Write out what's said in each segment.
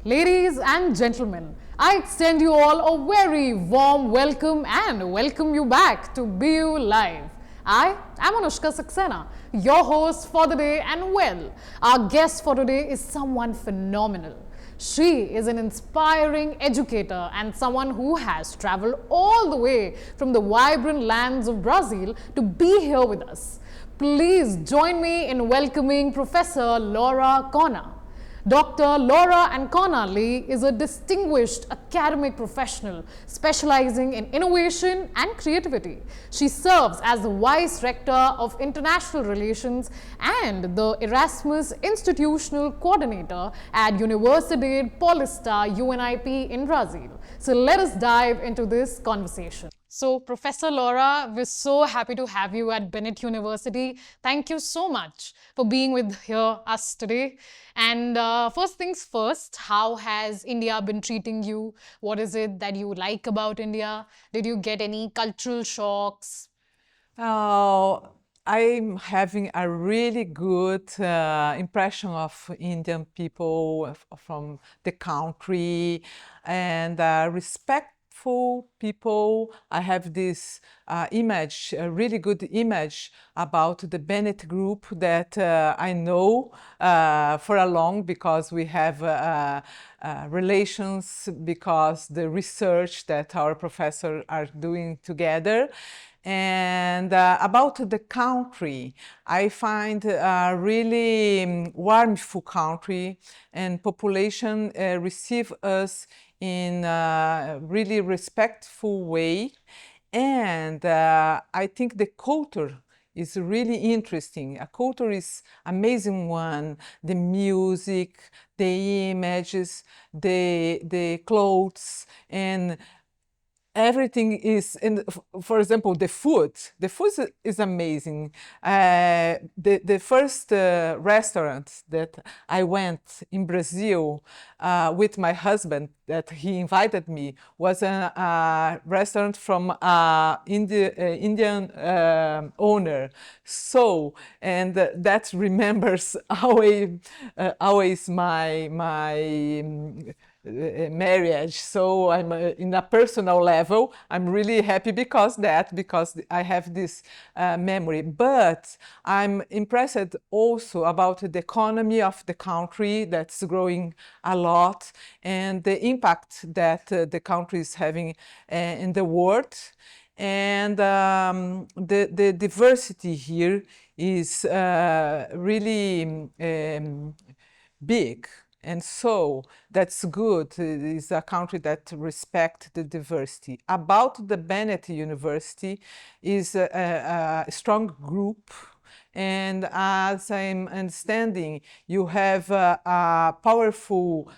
Ladies and gentlemen, I extend you all a very warm welcome and welcome you back to BU Live. I am Anoushka Saxena, your host for the day, and well, our guest for today is someone phenomenal. She is an inspiring educator and someone who has traveled all the way from the vibrant lands of Brazil to be here with us. Please join me in welcoming Professor Laura Cona. Dr. Laura Ancona is a distinguished academic professional specializing in innovation and creativity. She serves as the Vice Rector of International Relations and the Erasmus Institutional Coordinator at Universidade Paulista UNIP in Brazil. So let us dive into this conversation. So, Professor Laura, we're so happy to have you at Bennett University. Thank you so much for being with us today. And first things first, how has India been treating you? What is it that you like about India? Did you get any cultural shocks? I'm having a really good impression of Indian people from the country and respectful people. I have this image, a really good image about the Bennett group that I know for a long because we have relations, because the research that our professors are doing together. And about the country, I find a really warmful country, and population receive us in a really respectful way. And I think the culture is really interesting. A culture is amazing one. The music, the images, the clothes, and everything is in. For example, the food is amazing. The first restaurant that I went in Brazil with my husband, that he invited me, was a restaurant from Indian owner. So, and that remembers always my marriage. So I'm in a personal level, I'm really happy because I have this memory. But I'm impressed also about the economy of the country that's growing a lot, and the impact that the country is having in the world. And the diversity here is really big. And so that's good. It is a country that respects the diversity. About the Bennett University is a strong group. And as I'm understanding, you have powerful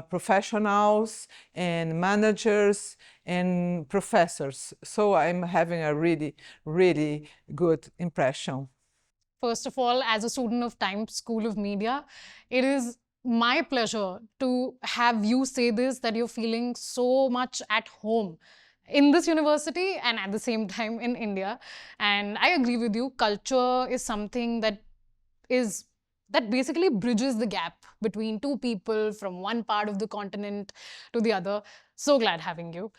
professionals and managers and professors. So I'm having a really, really good impression. First of all, as a student of Times School of Media, it is my pleasure to have you say this, that you're feeling so much at home in this university and at the same time in India. And I agree with you, culture is something that basically bridges the gap between two people from one part of the continent to the other. So glad having you.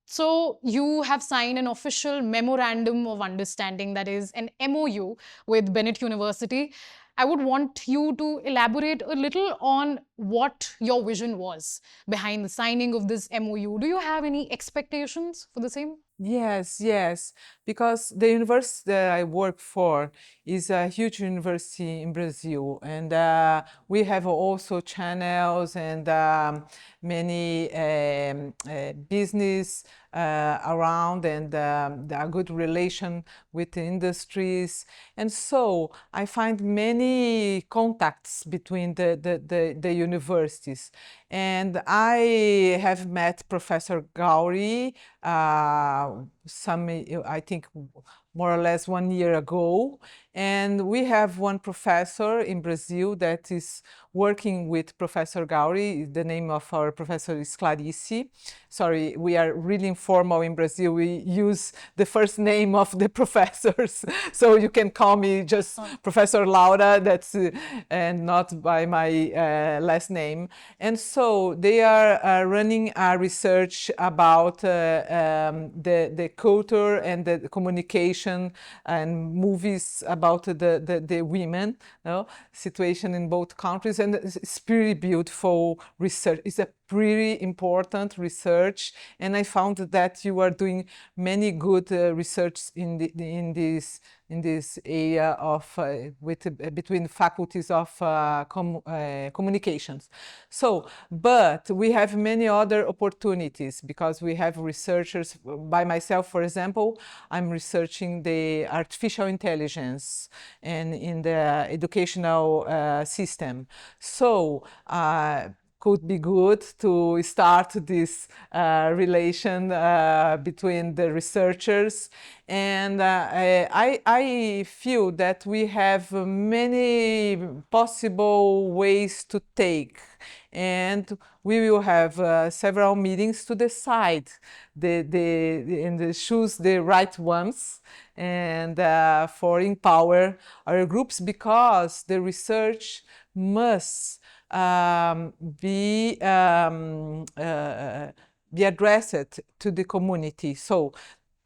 So you have signed an official memorandum of understanding, that is an MOU with Bennett University. I would want you to elaborate a little on what your vision was behind the signing of this MOU. Do you have any expectations for the same? Yes, because the university that I work for is a huge university in Brazil, and we have also channels and many business around, and a good relation with the industries. And so I find many contacts between the universities. And I have met Professor Gauri, I think more or less 1 year ago. And we have one professor in Brazil that is working with Professor Gauri. The name of our professor is Clarice. Sorry, we are really informal in Brazil. We use the first name of the professors. So you can call me just Professor Laura, that's and not by my last name. And so they are running a research about the culture and the communication and movies about the women, situation in both countries. And it's pretty beautiful research. It's a pretty important research, and I found that you are doing many good research in this area of between faculties of communications. So, but we have many other opportunities because we have researchers. By myself, for example, I'm researching the artificial intelligence and in the educational system. So could be good to start this relation between the researchers. And I feel that we have many possible ways to take. And we will have several meetings to decide and choose the right ones and for empower our groups, because the research must be addressed to the community. So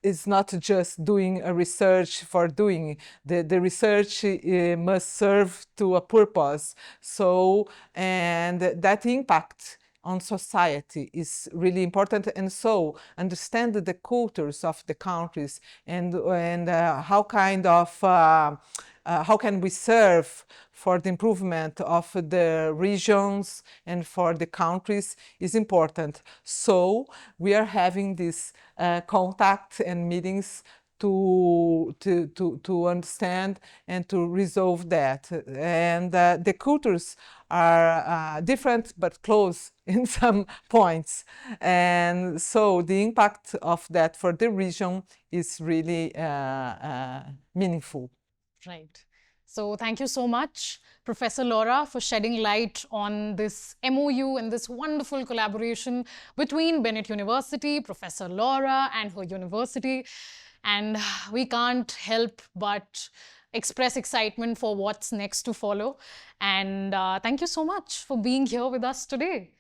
it's not just doing a research for doing. The research must serve to a purpose. So, and that impact on society is really important. And so understand the cultures of the countries and how kind of how can we serve for the improvement of the regions and for the countries is important. So we are having this contact and meetings to understand and to resolve that. And the cultures are different but close in some points. And so the impact of that for the region is really meaningful. Right. So thank you so much, Professor Laura, for shedding light on this MOU and this wonderful collaboration between Bennett University, Professor Laura and her university. And we can't help but express excitement for what's next to follow. And thank you so much for being here with us today.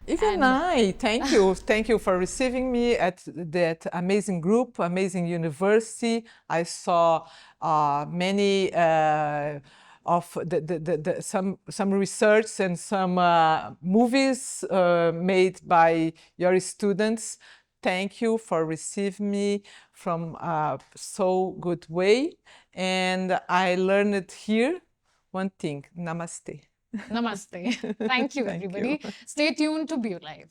Even I, thank you. Thank you for receiving me at that amazing group, amazing university. I saw many of some research and some movies made by your students. Thank you for receiving me from a so good way. And I learned here one thing. Namaste. Namaste. Thank you, everybody. Stay tuned to Be Live.